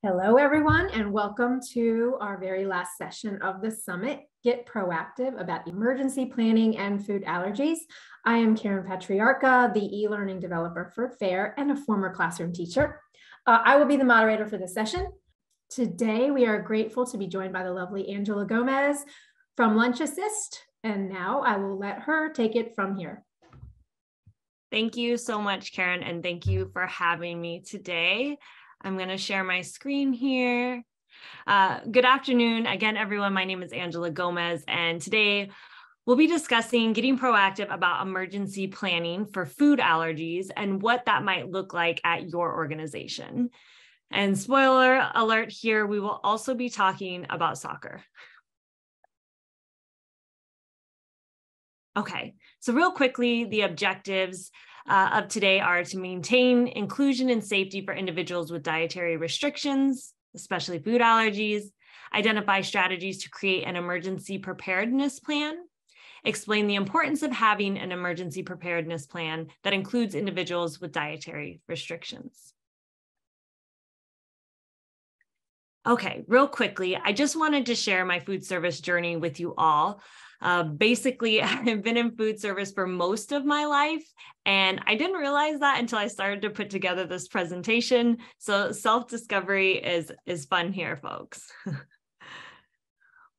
Hello, everyone, and welcome to our very last session of the summit, Get Proactive about Emergency Planning and Food Allergies. I am Karen Patriarca, the e-learning developer for FAIR and a former classroom teacher. I will be the moderator for this session. Today, we are grateful to be joined by the lovely Angela Gomez from LunchAssist, and now I will let her take it from here. Thank you so much, Karen, and thank you for having me today. I'm going to share my screen here. Good afternoon again, everyone. My name is Angela Gomez, and today we'll be discussing getting proactive about emergency planning for food allergies and what that might look like at your organization. And spoiler alert here, we will also be talking about soccer. Okay, so real quickly, the objectives of today are to maintain inclusion and safety for individuals with dietary restrictions, especially food allergies, identify strategies to create an emergency preparedness plan, explain the importance of having an emergency preparedness plan that includes individuals with dietary restrictions. Okay, real quickly, I just wanted to share my food service journey with you all. Basically, I've been in food service for most of my life, and I didn't realize that until I started to put together this presentation. So self-discovery is fun here, folks.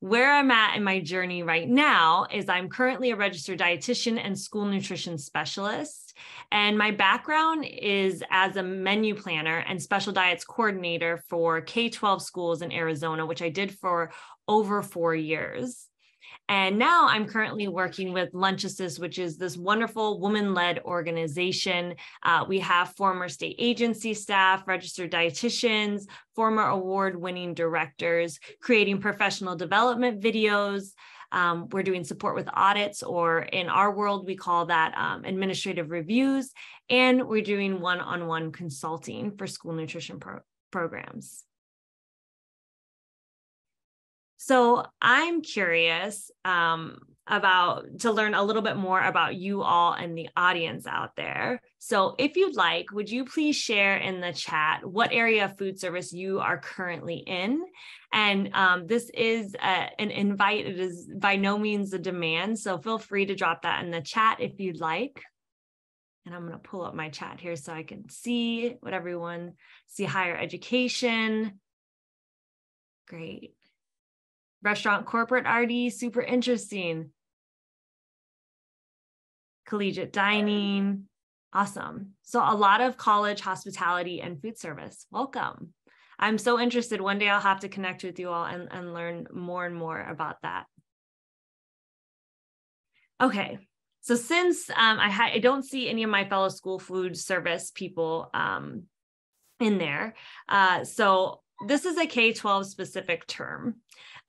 Where I'm at in my journey right now is I'm currently a registered dietitian and school nutrition specialist. And my background is as a menu planner and special diets coordinator for K-12 schools in Arizona, which I did for over 4 years. And now I'm currently working with LunchAssist, which is this wonderful woman-led organization. We have former state agency staff, registered dietitians, former award-winning directors, creating professional development videos. We're doing support with audits, or in our world, we call that administrative reviews. And we're doing one-on-one consulting for school nutrition programs. So I'm curious to learn a little bit more about you all and the audience out there. So if you'd like, would you please share in the chat what area of food service you are currently in? And this is an invite. It is by no means a demand. So feel free to drop that in the chat if you'd like. And I'm going to pull up my chat here so I can see what everyone see. Higher education. Great. Restaurant corporate RD, super interesting. Collegiate dining, awesome. So a lot of college hospitality and food service. Welcome. I'm so interested. One day I'll have to connect with you all and learn more and more about that. Okay, so since I don't see any of my fellow school food service people in there, so this is a K-12 specific term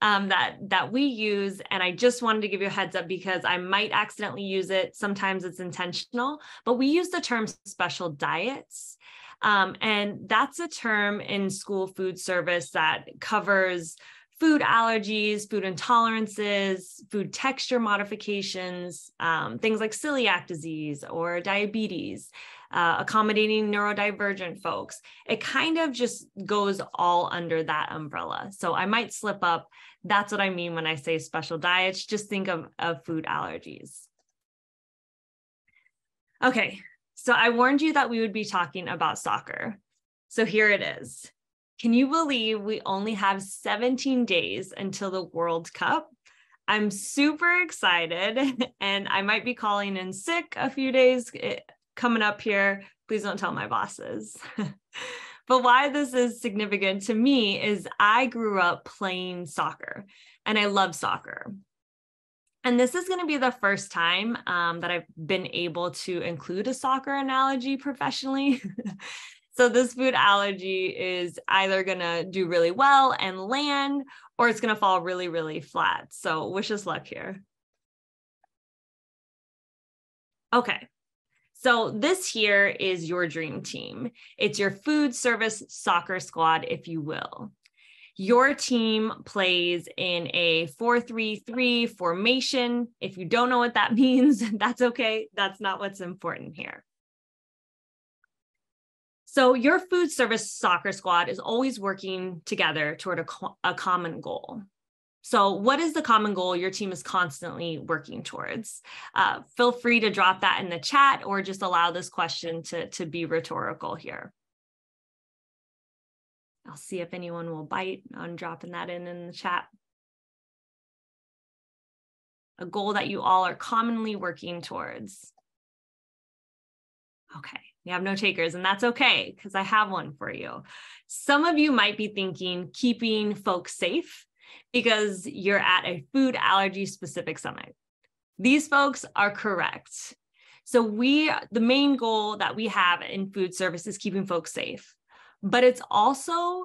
that we use, and I just wanted to give you a heads up because I might accidentally use it. Sometimes it's intentional, but we use the term special diets. And that's a term in school food service that covers food allergies, food intolerances, food texture modifications, things like celiac disease or diabetes, accommodating neurodivergent folks. It kind of just goes all under that umbrella. So I might slip up. That's what I mean when I say special diets. Just think of food allergies. Okay, so I warned you that we would be talking about soccer. So here it is. Can you believe we only have 17 days until the World Cup? I'm super excited, and I might be calling in sick a few days coming up here. Please don't tell my bosses. But why this is significant to me is I grew up playing soccer, and I love soccer. And this is going to be the first time that I've been able to include a soccer analogy professionally. So this food allergy is either going to do really well and land, or it's going to fall really, really flat. So wish us luck here. Okay. So this here is your dream team. It's your food service soccer squad, if you will. Your team plays in a 4-3-3 formation. If you don't know what that means, that's okay. That's not what's important here. So your food service soccer squad is always working together toward a common goal. So what is the common goal your team is constantly working towards? Feel free to drop that in the chat or just allow this question to be rhetorical here. I'll see if anyone will bite on dropping that in the chat. A goal that you all are commonly working towards. Okay, you have no takers, and that's okay, because I have one for you. Some of you might be thinking keeping folks safe because you're at a food allergy specific summit. These folks are correct. So the main goal that we have in food service is keeping folks safe, but it's also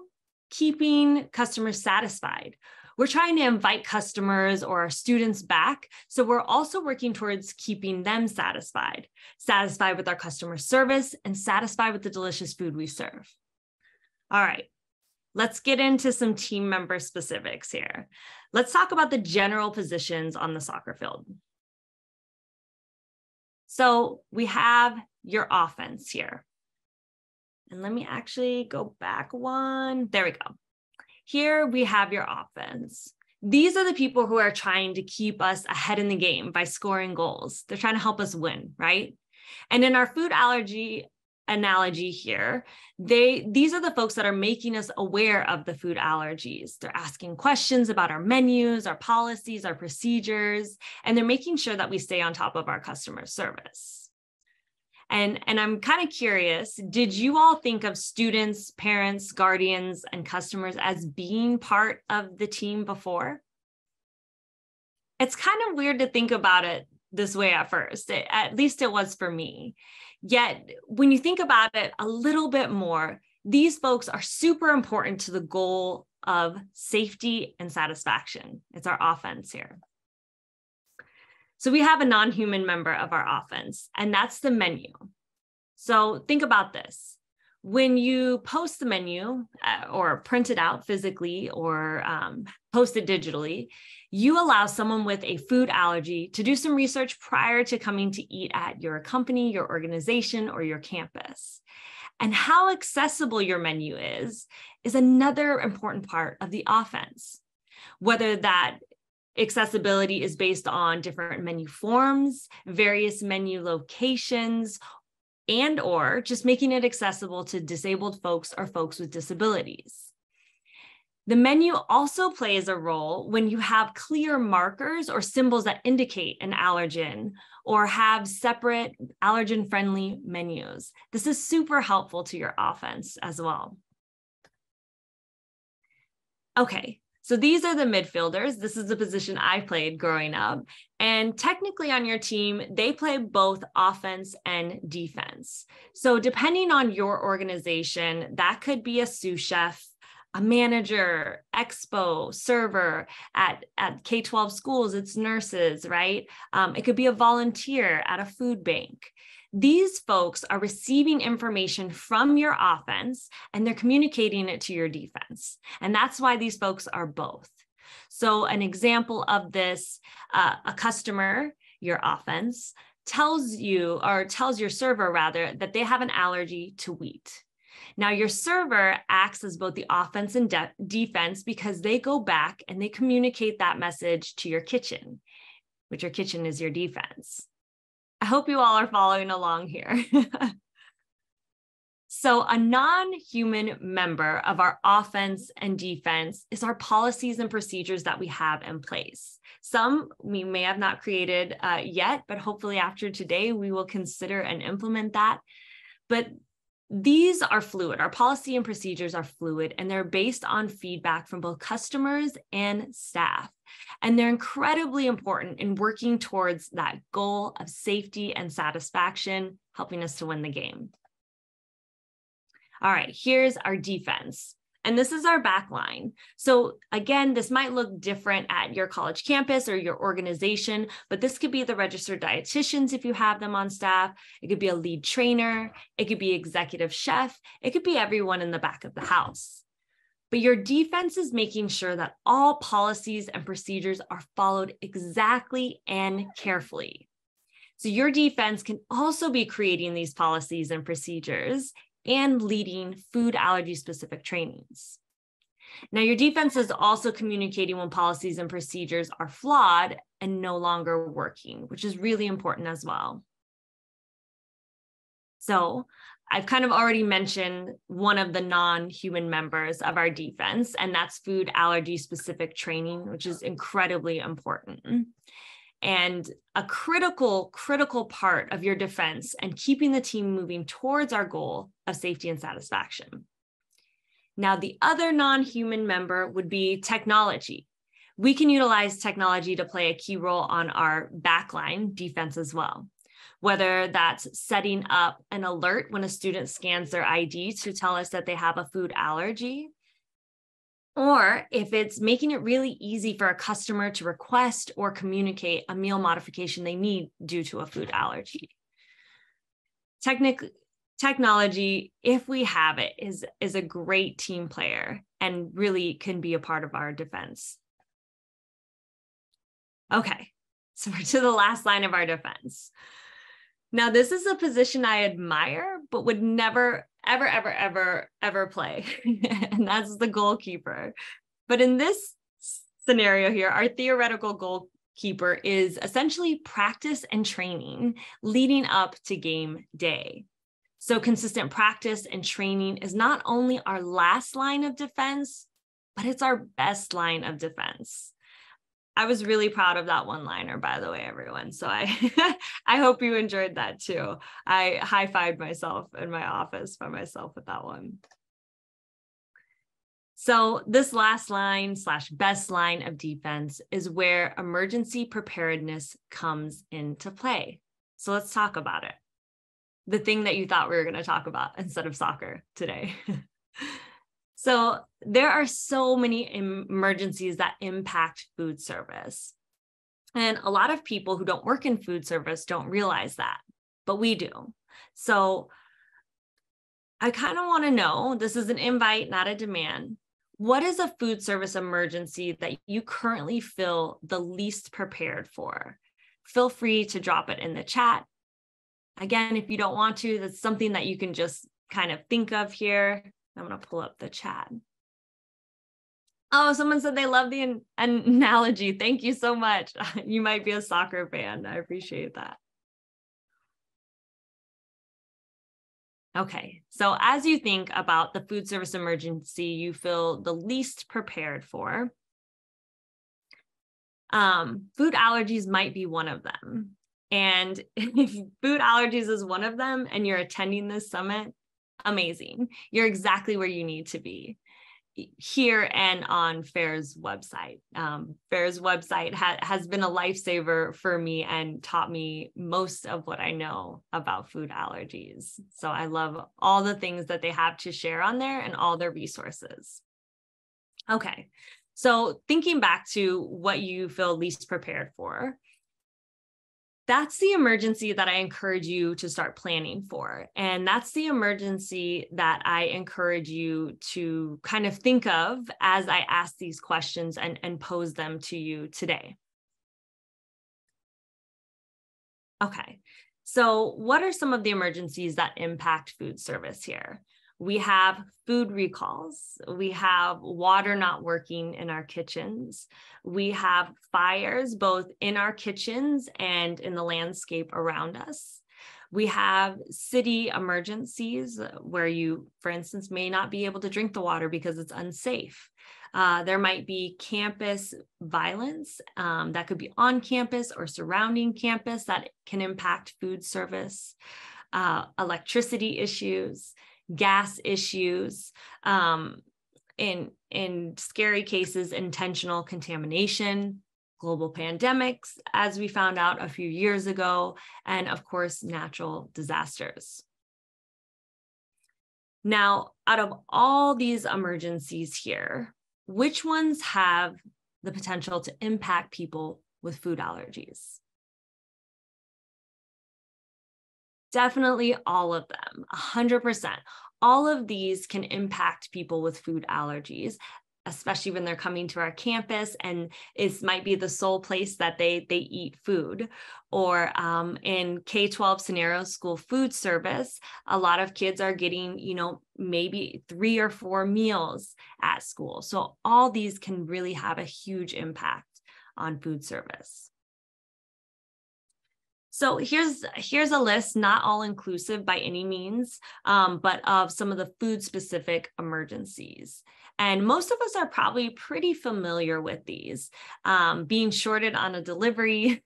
keeping customers satisfied. We're trying to invite customers or our students back. So we're also working towards keeping them satisfied with our customer service and satisfied with the delicious food we serve. All right, let's get into some team member specifics here. Let's talk about the general positions on the soccer field. So we have your offense here. And let me actually go back one. There we go. Here we have your offense. These are the people who are trying to keep us ahead in the game by scoring goals. They're trying to help us win, right? And in our food allergy analogy here, these are the folks that are making us aware of the food allergies. They're asking questions about our menus, our policies, our procedures, and they're making sure that we stay on top of our customer service. And I'm kind of curious, did you all think of students, parents, guardians, and customers as being part of the team before? It's kind of weird to think about it this way at first, at least it was for me. Yet, when you think about it a little bit more, these folks are super important to the goal of safety and satisfaction. It's our offense here. So we have a non-human member of our offense, and that's the menu. So think about this. When you post the menu or print it out physically or post it digitally, you allow someone with a food allergy to do some research prior to coming to eat at your company, your organization, or your campus. And how accessible your menu is another important part of the offense. Whether that accessibility is based on different menu forms, various menu locations, and or just making it accessible to disabled folks or folks with disabilities. The menu also plays a role when you have clear markers or symbols that indicate an allergen or have separate allergen-friendly menus. This is super helpful to your offense as well. Okay. So these are the midfielders. This is the position I played growing up. And technically on your team, they play both offense and defense. So depending on your organization, that could be a sous chef, a manager, expo, server. At K-12 schools, it's nurses, right? It could be a volunteer at a food bank. These folks are receiving information from your offense and they're communicating it to your defense. And that's why these folks are both. So an example of this, a customer, your offense, tells your server rather that they have an allergy to wheat. Now your server acts as both the offense and defense because they go back and they communicate that message to your kitchen, which your kitchen is your defense. I hope you all are following along here. So a non-human member of our offense and defense is our policies and procedures that we have in place. Some we may have not created yet, but hopefully after today, we will consider and implement that. But these are fluid. Our policy and procedures are fluid, and they're based on feedback from both customers and staff. And they're incredibly important in working towards that goal of safety and satisfaction, helping us to win the game. All right, here's our defense. And this is our back line. So again, this might look different at your college campus or your organization, but this could be the registered dietitians if you have them on staff. It could be a lead trainer. It could be executive chef. It could be everyone in the back of the house. But your defense is making sure that all policies and procedures are followed exactly and carefully. So your defense can also be creating these policies and procedures and leading food allergy specific trainings. Now, your defense is also communicating when policies and procedures are flawed and no longer working, which is really important as well. So I've kind of already mentioned one of the non-human members of our defense, and that's food allergy specific training, which is incredibly important. And a critical part of your defense and keeping the team moving towards our goal of safety and satisfaction. Now, the other non-human member would be technology. We can utilize technology to play a key role on our backline defense as well, whether that's setting up an alert when a student scans their ID to tell us that they have a food allergy, or if it's making it really easy for a customer to request or communicate a meal modification they need due to a food allergy. Technology, if we have it, is a great team player and really can be a part of our defense. Okay, so we're to the last line of our defense. Now, this is a position I admire, but would never, ever play, and that's the goalkeeper. But in this scenario here, our theoretical goalkeeper is essentially practice and training leading up to game day. So consistent practice and training is not only our last line of defense, but it's our best line of defense. I was really proud of that one-liner, by the way, everyone. So I hope you enjoyed that too. I high-fived myself in my office by myself with that one. So this last line / best line of defense is where emergency preparedness comes into play. So let's talk about it. The thing that you thought we were going to talk about instead of soccer today. So there are so many emergencies that impact food service. And a lot of people who don't work in food service don't realize that, but we do. So I kind of want to know, this is an invite, not a demand. What is a food service emergency that you currently feel the least prepared for? Feel free to drop it in the chat. Again, if you don't want to, that's something that you can just kind of think of here. I'm going to pull up the chat. Oh, someone said they love the analogy. Thank you so much. You might be a soccer fan. I appreciate that. Okay, so as you think about the food service emergency you feel the least prepared for, food allergies might be one of them. And if food allergies is one of them and you're attending this summit, amazing. You're exactly where you need to be here and on FAIR's website. FAIR's website has been a lifesaver for me and taught me most of what I know about food allergies. So I love all the things that they have to share on there and all their resources. Okay, so thinking back to what you feel least prepared for, that's the emergency that I encourage you to start planning for. And that's the emergency that I encourage you to kind of think of as I ask these questions and pose them to you today. Okay, so what are some of the emergencies that impact food service here? We have food recalls. We have water not working in our kitchens. We have fires both in our kitchens and in the landscape around us. We have city emergencies where you, for instance, may not be able to drink the water because it's unsafe. There might be campus violence that could be on campus or surrounding campus that can impact food service, electricity issues, gas issues, in scary cases, intentional contamination, global pandemics, as we found out a few years ago, and of course, natural disasters. Now, out of all these emergencies here, which ones have the potential to impact people with food allergies? Definitely all of them, 100%. All of these can impact people with food allergies. especially when they're coming to our campus and it might be the sole place that they eat food. Or in K-12 scenario, school food service, a lot of kids are getting, maybe 3 or 4 meals at school. So all these can really have a huge impact on food service. So here's a list, not all inclusive by any means, but of some of the food specific emergencies. And most of us are probably pretty familiar with these, being shorted on a delivery,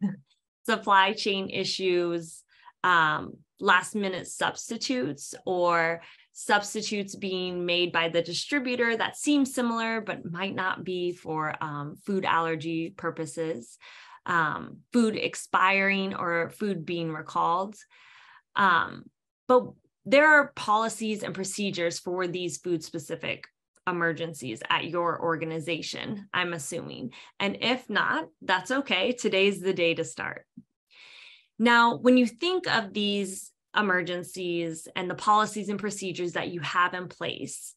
supply chain issues, last minute substitutes, or substitutes being made by the distributor that seem similar, but might not be for food allergy purposes. Food expiring or food being recalled. But there are policies and procedures for these food specific emergencies at your organization, I'm assuming. And if not, that's okay. Today's the day to start. Now, when you think of these emergencies and the policies and procedures that you have in place,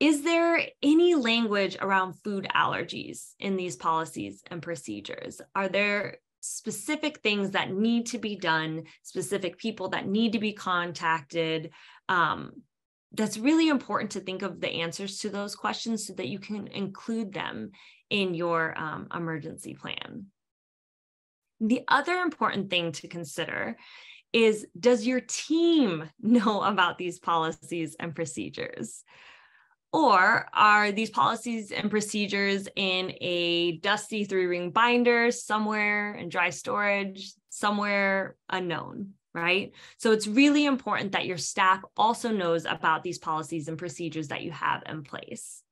is there any language around food allergies in these policies and procedures? Are there specific things that need to be done, specific people that need to be contacted? That's really important to think of the answers to those questions so that you can include them in your emergency plan. The other important thing to consider is, does your team know about these policies and procedures? Or are these policies and procedures in a dusty 3-ring binder somewhere in dry storage, somewhere unknown, right? So it's really important that your staff also knows about these policies and procedures that you have in place.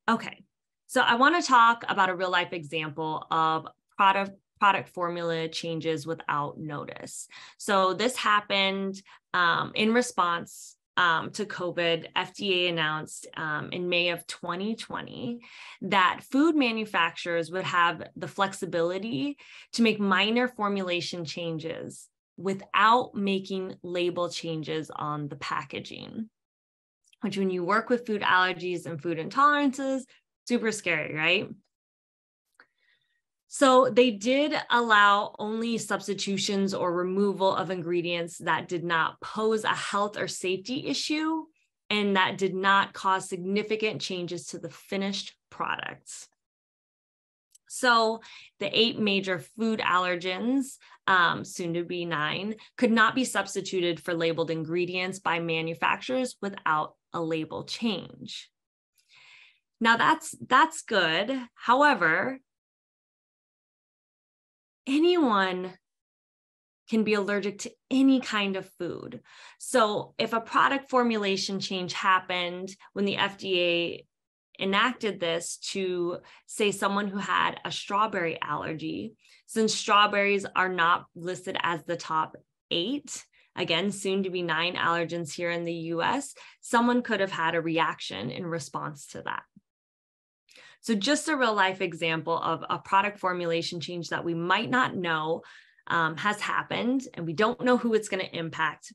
Okay, so I want to talk about a real life example of product formula changes without notice. So this happened in response to COVID. FDA announced in May of 2020 that food manufacturers would have the flexibility to make minor formulation changes without making label changes on the packaging, which when you work with food allergies and food intolerances, super scary, right? So they did allow only substitutions or removal of ingredients that did not pose a health or safety issue and that did not cause significant changes to the finished products. So the 8 major food allergens, soon to be 9, could not be substituted for labeled ingredients by manufacturers without a label change. Now that's good. However, anyone can be allergic to any kind of food. So if a product formulation change happened when the FDA enacted this to, say, someone who had a strawberry allergy, since strawberries are not listed as the top 8, again, soon to be 9 allergens here in the US, someone could have had a reaction in response to that. So just a real life example of a product formulation change that we might not know has happened, and we don't know who it's going to impact,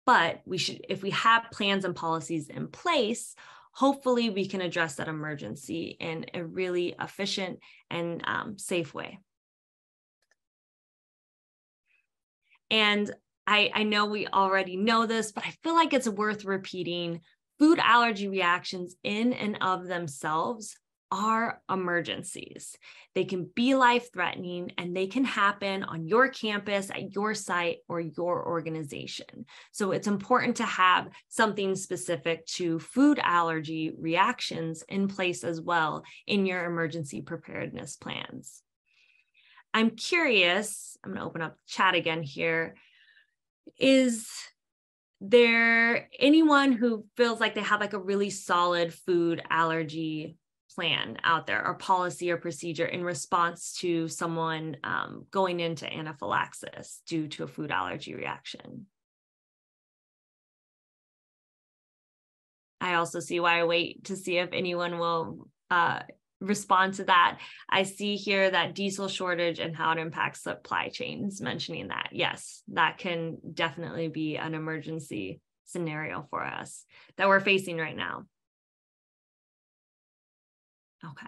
but we should, if we have plans and policies in place, hopefully we can address that emergency in a really efficient and safe way. And I know we already know this, but I feel like it's worth repeating. Food allergy reactions in and of themselves are emergencies. They can be life-threatening and they can happen on your campus, at your site, or your organization. So it's important to have something specific to food allergy reactions in place as well in your emergency preparedness plans. I'm curious, I'm going to open up the chat again here. Is there anyone who feels like they have like a really solid food allergy plan out there, or policy or procedure in response to someone going into anaphylaxis due to a food allergy reaction? I also see why I wait to see if anyone will respond to that. I see here that diesel shortage and how it impacts supply chains, mentioning that. Yes, that can definitely be an emergency scenario for us that we're facing right now? Okay.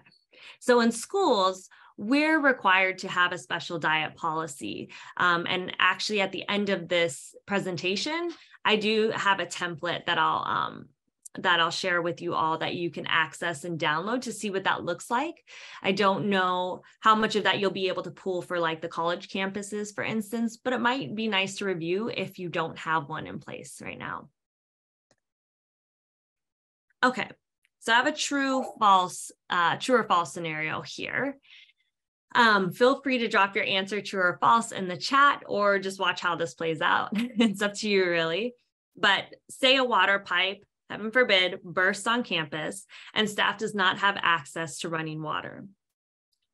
So in schools, we're required to have a special diet policy. And actually at the end of this presentation, I do have a template that I'll share with you all that you can access and download to see what that looks like. I don't know how much of that you'll be able to pull for like the college campuses, for instance, but it might be nice to review if you don't have one in place right now. Okay. So I have a true or false scenario here. Feel free to drop your answer true or false in the chat or just watch how this plays out. It's up to you really. But say a water pipe, heaven forbid, bursts on campus and staff does not have access to running water.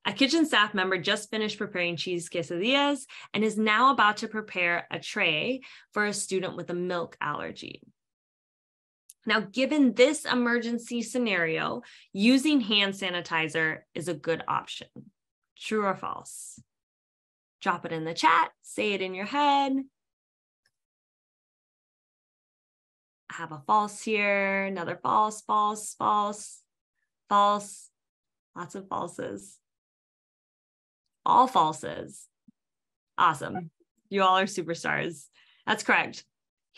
A kitchen staff member just finished preparing cheese quesadillas and is now about to prepare a tray for a student with a milk allergy. Now, given this emergency scenario, using hand sanitizer is a good option. True or false? Drop it in the chat, say it in your head. I have a false here, another false, false, false, false, lots of falses. All falses. Awesome. You all are superstars. That's correct.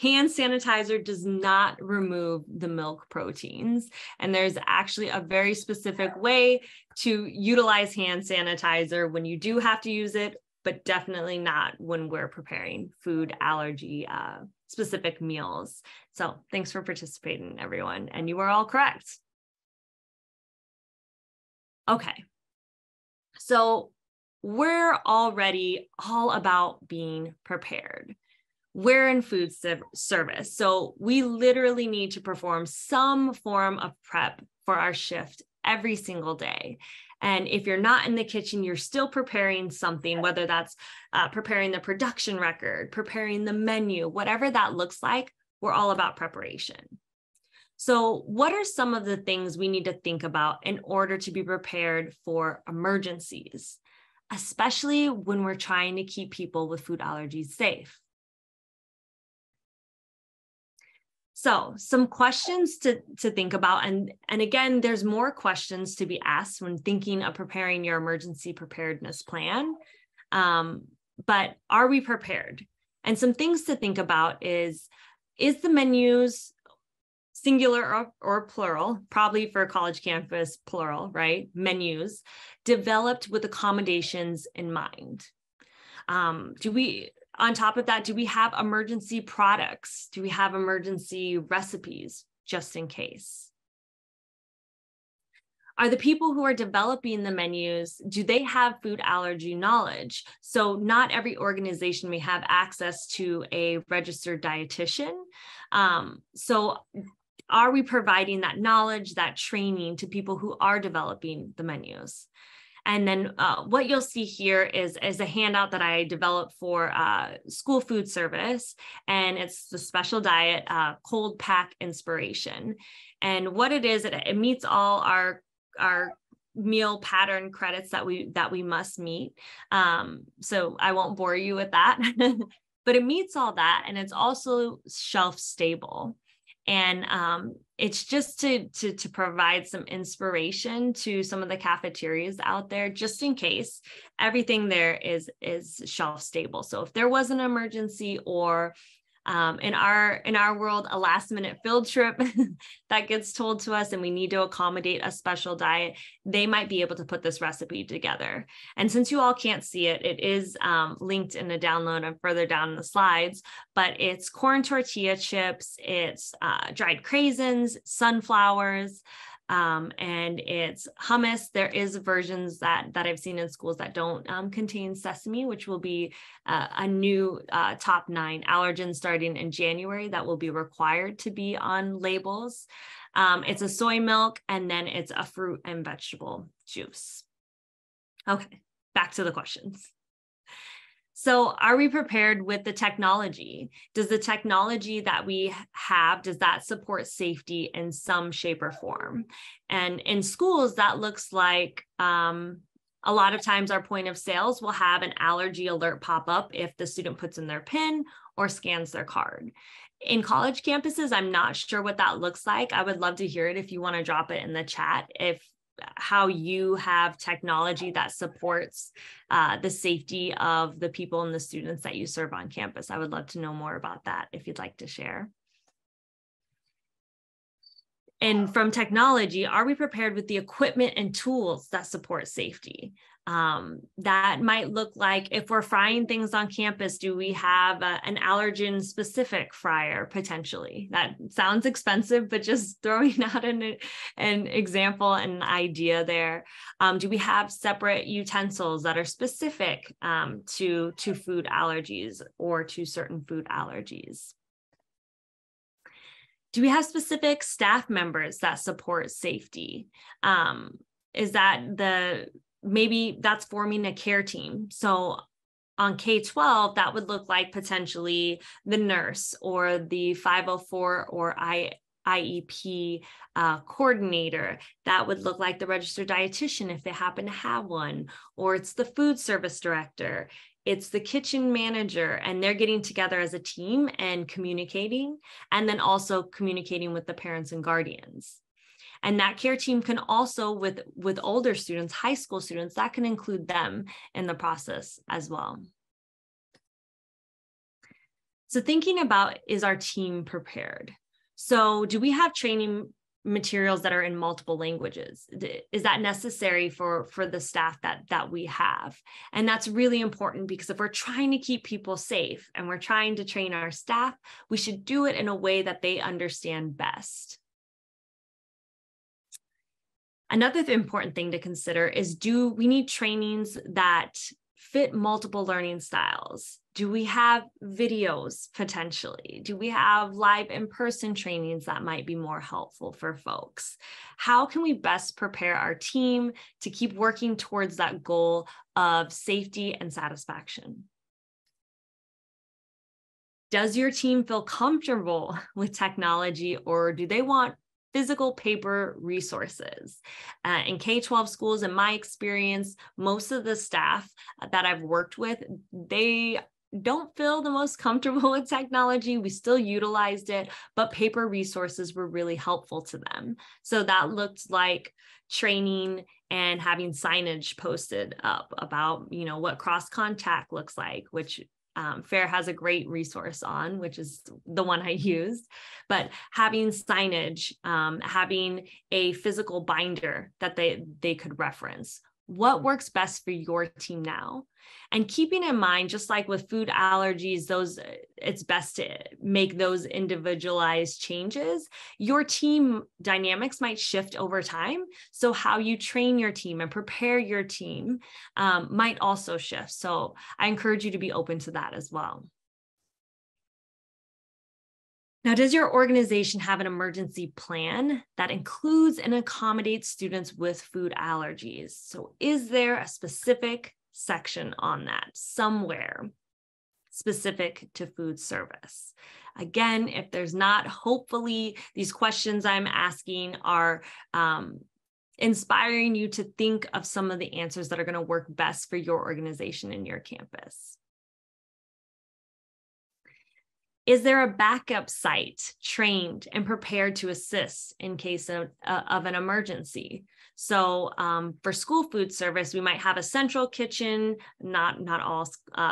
Hand sanitizer does not remove the milk proteins. And there's actually a very specific way to utilize hand sanitizer when you do have to use it, but definitely not when we're preparing food allergy specific meals. So thanks for participating, everyone. And you are all correct. Okay. So we're already all about being prepared. We're in food service, so we literally need to perform some form of prep for our shift every single day. And if you're not in the kitchen, you're still preparing something, whether that's preparing the production record, preparing the menu, whatever that looks like, we're all about preparation. So what are some of the things we need to think about in order to be prepared for emergencies, especially when we're trying to keep people with food allergies safe? So some questions to think about. And again, there's more questions to be asked when thinking of preparing your emergency preparedness plan. But are we prepared? And some things to think about is the menus singular or plural, probably for a college campus, plural, right? Menus developed with accommodations in mind. On top of that, do we have emergency products? Do we have emergency recipes just in case? Are the people who are developing the menus, do they have food allergy knowledge? So not every organization may have access to a registered dietitian. So are we providing that knowledge, that training to people who are developing the menus? And then what you'll see here is a handout that I developed for school food service, and it's the special diet cold pack inspiration. And what it is, it meets all our meal pattern credits that we must meet. So I won't bore you with that, but it meets all that, and it's also shelf stable. And it's just to provide some inspiration to some of the cafeterias out there, just in case. Everything there is shelf stable. So if there was an emergency or in our world, a last minute field trip that gets told to us and we need to accommodate a special diet, they might be able to put this recipe together. And since you all can't see it, it is linked in a download and further down in the slides, but it's corn tortilla chips, it's dried craisins, sunflowers, and it's hummus. There is versions that I've seen in schools that don't contain sesame, which will be a new top 9 allergens starting in January that will be required to be on labels. It's a soy milk, and then it's a fruit and vegetable juice. Okay, back to the questions. So are we prepared with the technology? Does the technology that we have, does that support safety in some shape or form? And in schools, that looks like a lot of times our point of sales will have an allergy alert pop up if the student puts in their PIN or scans their card. In college campuses, I'm not sure what that looks like. I would love to hear it if you want to drop it in the chat, if how you have technology that supports the safety of the people and the students that you serve on campus. I would love to know more about that if you'd like to share. And from technology, are we prepared with the equipment and tools that support safety? That might look like, if we're frying things on campus, do we have an allergen specific fryer potentially? That sounds expensive, but just throwing out an example and an idea there. Do we have separate utensils that are specific to food allergies or to certain food allergies? Do we have specific staff members that support safety? Is that maybe that's forming a care team? So on K-12, that would look like potentially the nurse or the 504 or IEP coordinator. That would look like the registered dietitian if they happen to have one, or it's the food service director. It's the kitchen manager, and they're getting together as a team and communicating, and then also communicating with the parents and guardians. And that care team can also, with older students, high school students, that can include them in the process as well. So thinking about, is our team prepared? So do we have training materials that are in multiple languages? Is that necessary for the staff that we have? And that's really important, because if we're trying to keep people safe and we're trying to train our staff, we should do it in a way that they understand best. Another important thing to consider is, do we need trainings that fit multiple learning styles? Do we have videos potentially? Do we have live in-person trainings that might be more helpful for folks? How can we best prepare our team to keep working towards that goal of safety and satisfaction? Does your team feel comfortable with technology, or do they want physical paper resources? In K-12 schools, in my experience, most of the staff that I've worked with, they don't feel the most comfortable with technology. We still utilized it, but paper resources were really helpful to them. So that looked like training and having signage posted up about, what cross contact looks like, which FAIR has a great resource on, which is the one I used. But having signage, having a physical binder that they could reference. What works best for your team now? And keeping in mind, just like with food allergies, it's best to make those individualized changes. Your team dynamics might shift over time. So how you train your team and prepare your team might also shift. So I encourage you to be open to that as well. Now, does your organization have an emergency plan that includes and accommodates students with food allergies? So is there a specific section on that somewhere specific to food service? Again, if there's not, hopefully these questions I'm asking are inspiring you to think of some of the answers that are going to work best for your organization and your campus. Is there a backup site trained and prepared to assist in case of an emergency? So for school food service, we might have a central kitchen, not all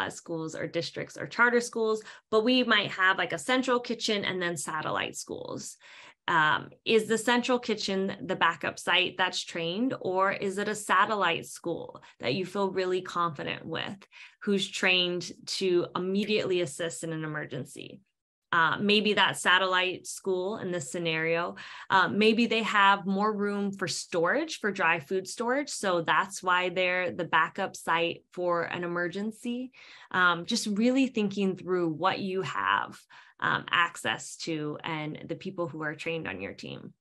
schools or districts or charter schools, but we might have like a central kitchen and then satellite schools. Is the central kitchen the backup site that's trained, or is it a satellite school that you feel really confident with, who's trained to immediately assist in an emergency? Maybe that satellite school in this scenario, maybe they have more room for storage, for dry food storage. So that's why they're the backup site for an emergency. Just really thinking through what you have access to and the people who are trained on your team.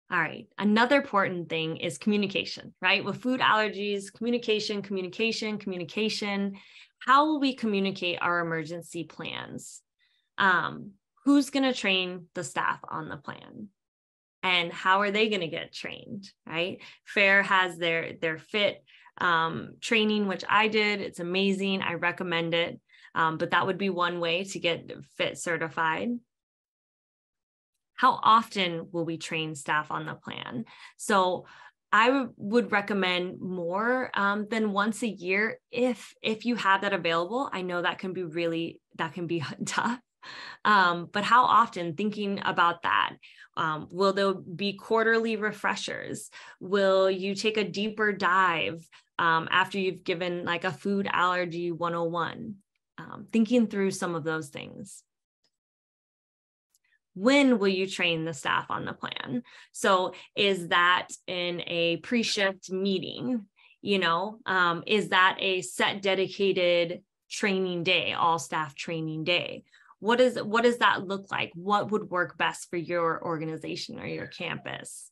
All right, another important thing is communication, right? With food allergies, communication. How will we communicate our emergency plans? Who's going to train the staff on the plan? And how are they going to get trained, right? FAIR has their FIT training, which I did. It's amazing. I recommend it. But that would be one way to get FIT certified. How often will we train staff on the plan? So I would recommend more than once a year if you have that available. I know that can be tough. But how often? Thinking about that. Will there be quarterly refreshers? Will you take a deeper dive after you've given like a food allergy 101? Thinking through some of those things. When will you train the staff on the plan? So is that in a pre-shift meeting? Is that a set dedicated training day, all staff training day? What does that look like? What would work best for your organization or your campus?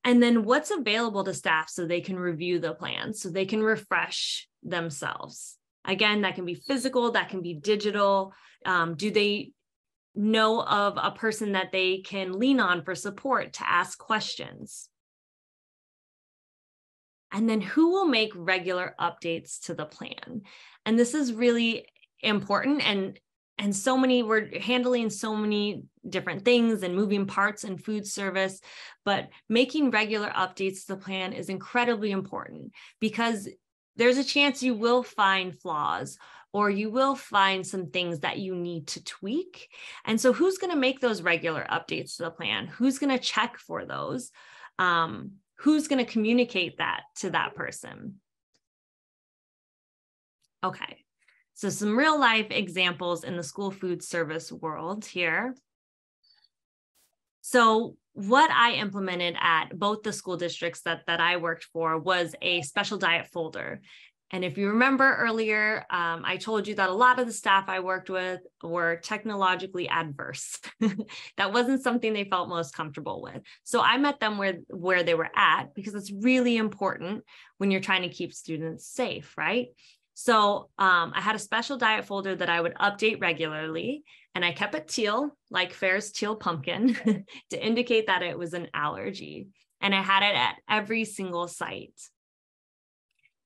And then what's available to staff so they can review the plan, so they can refresh themselves? Again, that can be physical, that can be digital. Do they know of a person that they can lean on for support to ask questions? And then who will make regular updates to the plan? And this is really important, and so many, we're handling so many different things and moving parts in food service, but making regular updates to the plan is incredibly important, because there's a chance you will find flaws, or you will find some things that you need to tweak. And so who's going to make those regular updates to the plan? Who's going to check for those? Who's going to communicate that to that person? Okay, so some real life examples in the school food service world here. So what I implemented at both the school districts that I worked for was a special diet folder. And if you remember earlier, I told you that a lot of the staff I worked with were technologically adverse. That wasn't something they felt most comfortable with. So I met them where they were at, because it's really important when you're trying to keep students safe, right? So I had a special diet folder that I would update regularly, and I kept it teal, like Fair's teal pumpkin, to indicate that it was an allergy. And I had it at every single site.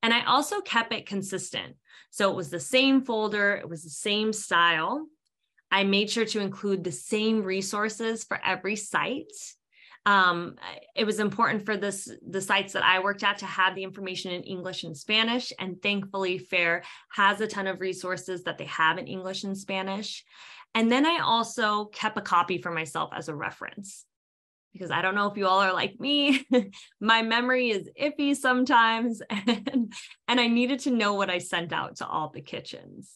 And I also kept it consistent. So it was the same folder, it was the same style. I made sure to include the same resources for every site. It was important for the sites that I worked at to have the information in English and Spanish. And thankfully, FAIR has a ton of resources that they have in English and Spanish. And then I also kept a copy for myself as a reference, because I don't know if you all are like me. My memory is iffy sometimes, and I needed to know what I sent out to all the kitchens.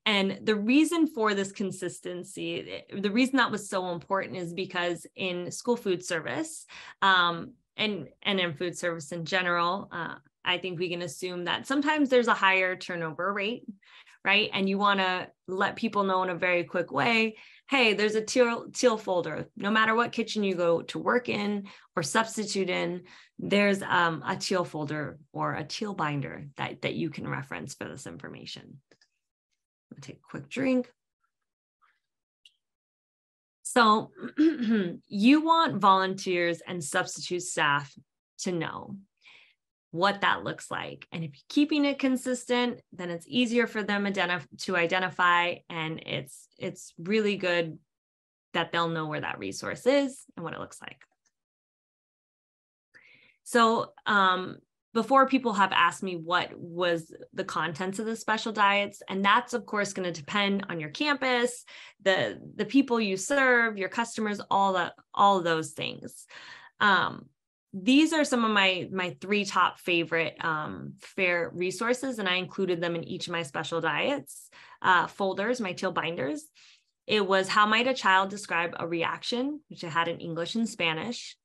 And the reason for this consistency, the reason that was so important, is because in school food service, and in food service in general, I think we can assume that sometimes there's a higher turnover rate, right? And you want to let people know in a very quick way, hey, there's a teal folder. No matter what kitchen you go to work in or substitute in, there's a teal folder or a teal binder that you can reference for this information. I'll take a quick drink. So you want volunteers and substitute staff to know what that looks like. And if you're keeping it consistent, then it's easier for them to identify, and it's really good that they'll know where that resource is and what it looks like. So before, people have asked me what was the contents of the special diets, and that's of course going to depend on your campus, the people you serve, your customers, all of those things. These are some of my 3 top favorite FAIR resources, and I included them in each of my special diets folders, my teal binders. It was How Might a Child Describe a Reaction, which I had in English and Spanish.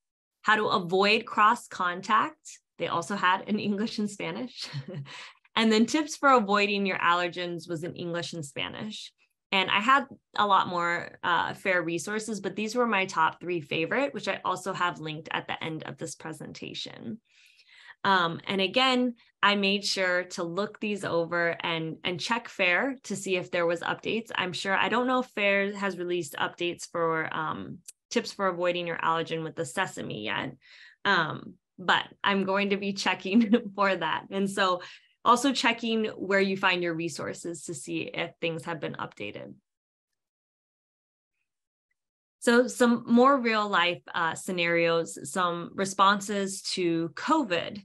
How to Avoid Cross Contact. They also had in English and Spanish. And then Tips for Avoiding Your Allergens was in English and Spanish. And I had a lot more FAIR resources, but these were my top 3 favorite, which I also have linked at the end of this presentation. And again, I made sure to look these over and check FAIR to see if there was updates. I'm sure, I don't know if FAIR has released updates for Tips for Avoiding Your Allergen with the sesame yet, but I'm going to be checking for that. And so Also checking where you find your resources to see if things have been updated. So some more real life scenarios, some responses to COVID.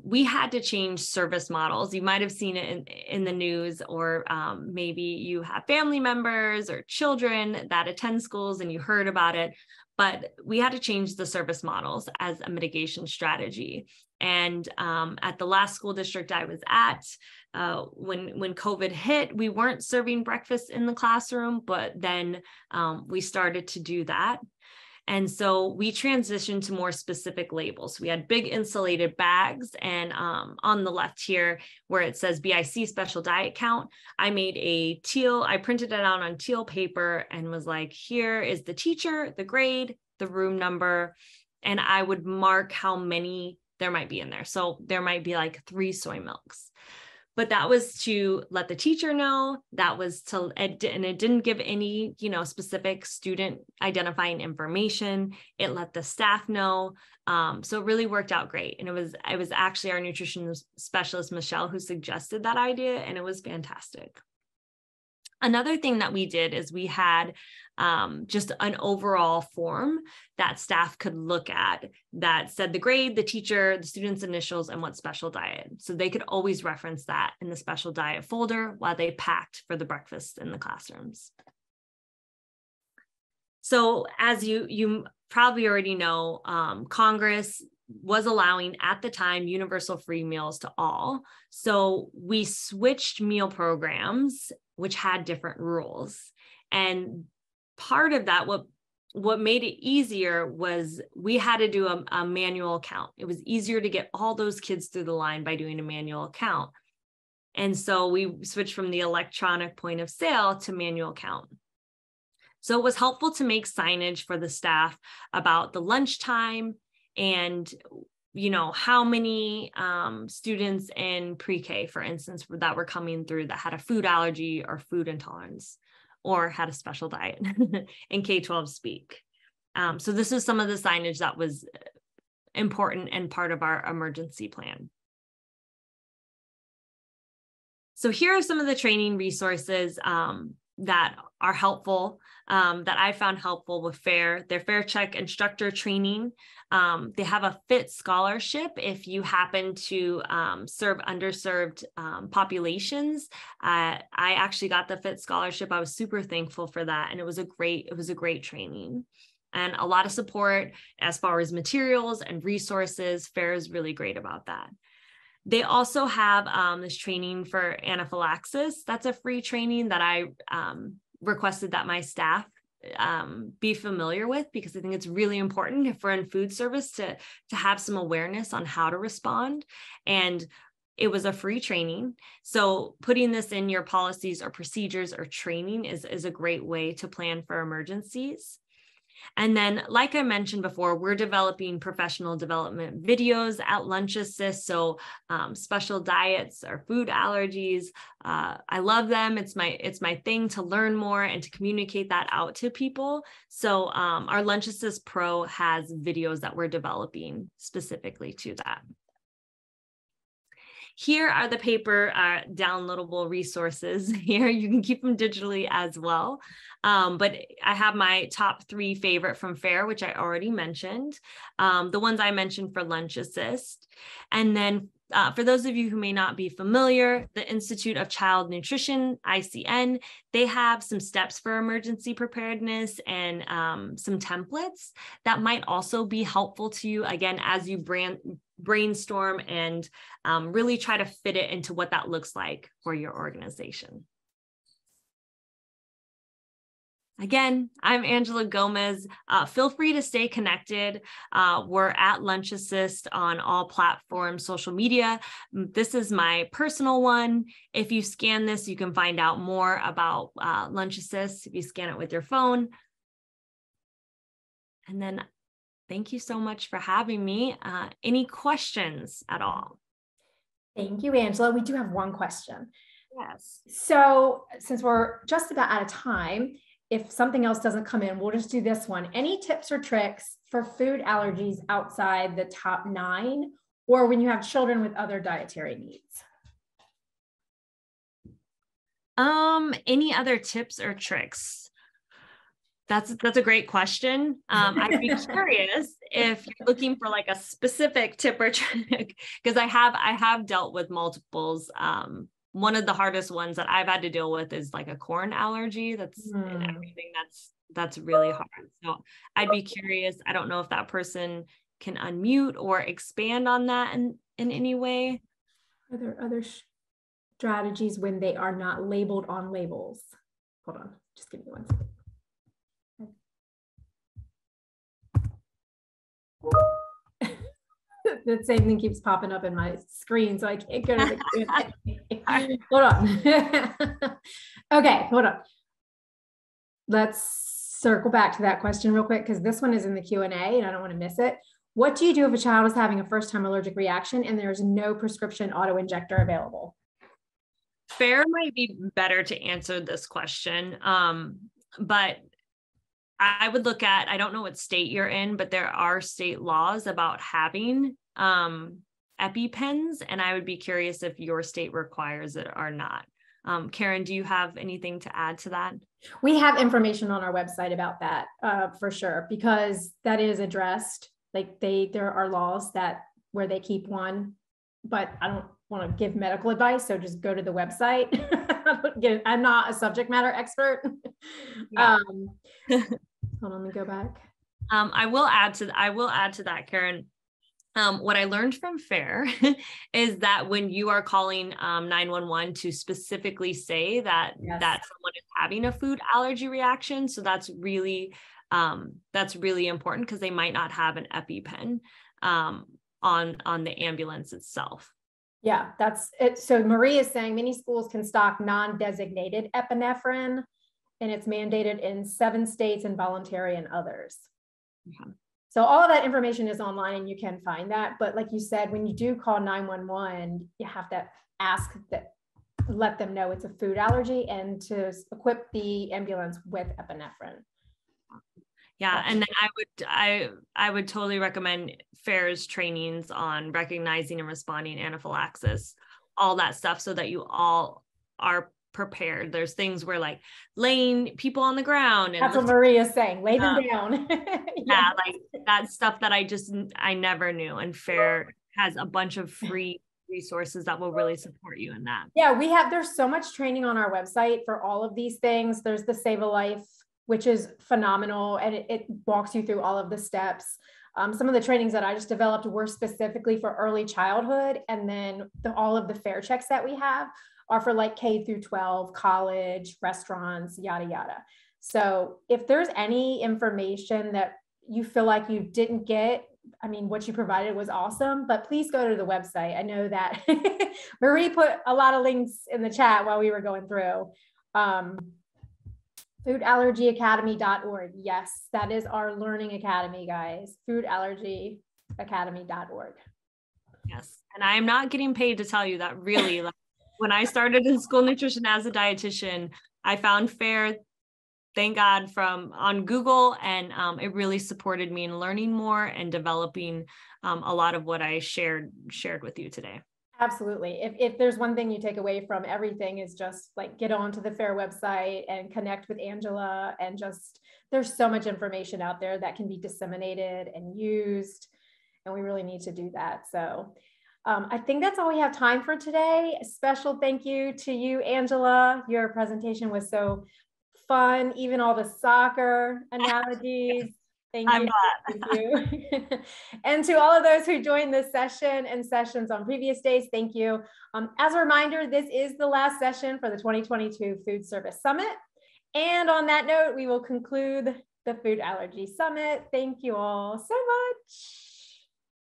We had to change service models. You might have seen it in the news, or maybe you have family members or children that attend schools and you heard about it, but we had to change the service models as a mitigation strategy. And at the last school district I was at, when COVID hit, we weren't serving breakfast in the classroom, but then we started to do that. And so we transitioned to more specific labels. We had big insulated bags, and on the left here where it says BIC special diet count, I printed it out on teal paper and was like, here is the teacher, the grade, the room number, and I would mark how many there might be in there. So there might be like 3 soy milks. But that was to let the teacher know, and it didn't give any, specific student identifying information. It let the staff know. So it really worked out great. And it was actually our nutrition specialist, Michelle, who suggested that idea, and it was fantastic. Another thing that we did is we had just an overall form that staff could look at that said the grade, the teacher, the student's initials, and what special diet. So they could always reference that in the special diet folder while they packed for the breakfast in the classrooms. So as you probably already know, Congress was allowing at the time universal free meals to all. So we switched meal programs, which had different rules. And part of that, what made it easier was we had to do a manual count. It was easier to get all those kids through the line by doing a manual count. And so we switched from the electronic point of sale to manual count. So it was helpful to make signage for the staff about the lunchtime and how many students in pre-K, for instance, that were coming through that had a food allergy or food intolerance or had a special diet in K-12 speak. So this is some of the signage that was important and part of our emergency plan. So here are some of the training resources that are helpful, that I found helpful with FAIR. Their FAIR Check instructor training. They have a FIT scholarship if you happen to serve underserved populations. I actually got the FIT scholarship. I was super thankful for that, and it was a great training. And a lot of support as far as materials and resources. FAIR is really great about that. They also have this training for anaphylaxis. That's a free training that I requested that my staff be familiar with, because I think it's really important if we're in food service to have some awareness on how to respond. And it was a free training. So putting this in your policies or procedures or training is a great way to plan for emergencies. And then, like I mentioned before, we're developing professional development videos at LunchAssist. So special diets or food allergies, I love them. It's my thing to learn more and to communicate that out to people. So our LunchAssist Pro has videos that we're developing specifically to that. Here are the paper downloadable resources. Here you can keep them digitally as well. But I have my top 3 favorite from FAIR, which I already mentioned. The ones I mentioned for LunchAssist. And then for those of you who may not be familiar, the Institute of Child Nutrition, ICN, they have some steps for emergency preparedness and some templates that might also be helpful to you, again, as you brainstorm and really try to fit it into what that looks like for your organization. Again, I'm Angela Gomez. Feel free to stay connected. We're at LunchAssist on all platforms, social media. This is my personal one. If you scan this, you can find out more about LunchAssist if you scan it with your phone. And then thank you so much for having me. Any questions at all? Thank you, Angela. We do have one question. Yes. So since we're just about out of time, if something else doesn't come in, we'll just do this one. Any tips or tricks for food allergies outside the top 9, or when you have children with other dietary needs? Any other tips or tricks? That's a great question. I'd be curious if you're looking for like a specific tip or trick, because I have dealt with multiples. One of the hardest ones that I've had to deal with is like a corn allergy. That's and everything that's really hard. So I'd be curious. I don't know if that person can unmute or expand on that in any way. Are there other strategies when they are not labeled on labels? Hold on, just give me 1 second. The same thing keeps popping up in my screen, so I can't go to the Q&A. Hold on. Okay, hold on. Let's circle back to that question real quick, because this one is in the Q&A and I don't want to miss it. What do you do if a child is having a first-time allergic reaction and there's no prescription auto-injector available? FAIR might be better to answer this question, but I would look at, I don't know what state you're in, but there are state laws about having EpiPens, and I would be curious if your state requires it or not. Karen, do you have anything to add to that? We have information on our website about that for sure, because that is addressed. Like there are laws that where they keep one, but I don't want to give medical advice, so just go to the website. I'm not a subject matter expert. Yeah. Hold on, let me go back. I will add to that, Karen. What I learned from FAIR is that when you are calling 911 to specifically say that that someone is having a food allergy reaction, so that's really important, because they might not have an EpiPen on the ambulance itself. Yeah, that's it. So Marie is saying many schools can stock non-designated epinephrine, and it's mandated in 7 states and voluntary in others. Okay. So all of that information is online and you can find that. But like you said, when you do call 911, you have to let them know it's a food allergy and to equip the ambulance with epinephrine. Yeah, and then I would totally recommend FAIR's trainings on recognizing and responding anaphylaxis, all that stuff, so that you all are prepared. There's things where like laying people on the ground, and that's what Maria is saying, lay them down. Yeah, like that stuff that I never knew, and FAIR has a bunch of free resources that will really support you in that. Yeah, there's so much training on our website for all of these things. There's the Save a Life, which is phenomenal, and it walks you through all of the steps. Some of the trainings that I just developed were specifically for early childhood, and then all of the FAIR checks that we have are for like K through 12, college, restaurants, yada, yada. So if there's any information that you feel like you didn't get, I mean, what you provided was awesome, but please go to the website. I know that Marie put a lot of links in the chat while we were going through. Foodallergyacademy.org. Yes, that is our learning academy, guys. Foodallergyacademy.org. Yes, and I am not getting paid to tell you that, really. Like, when I started in school nutrition as a dietitian, I found FAIR, thank God, on Google, and it really supported me in learning more and developing a lot of what I shared with you today. Absolutely. If there's one thing you take away from everything, is just like get onto the FAIR website and connect with Angela, and just there's so much information out there that can be disseminated and used, and we really need to do that. So I think that's all we have time for today. A special thank you to you, Angela. Your presentation was so fun, even all the soccer analogies. Thank you. Thank you. And to all of those who joined this session and sessions on previous days, thank you. As a reminder, this is the last session for the 2022 Food Service Summit. And on that note, we will conclude the Food Allergy Summit. Thank you all so much.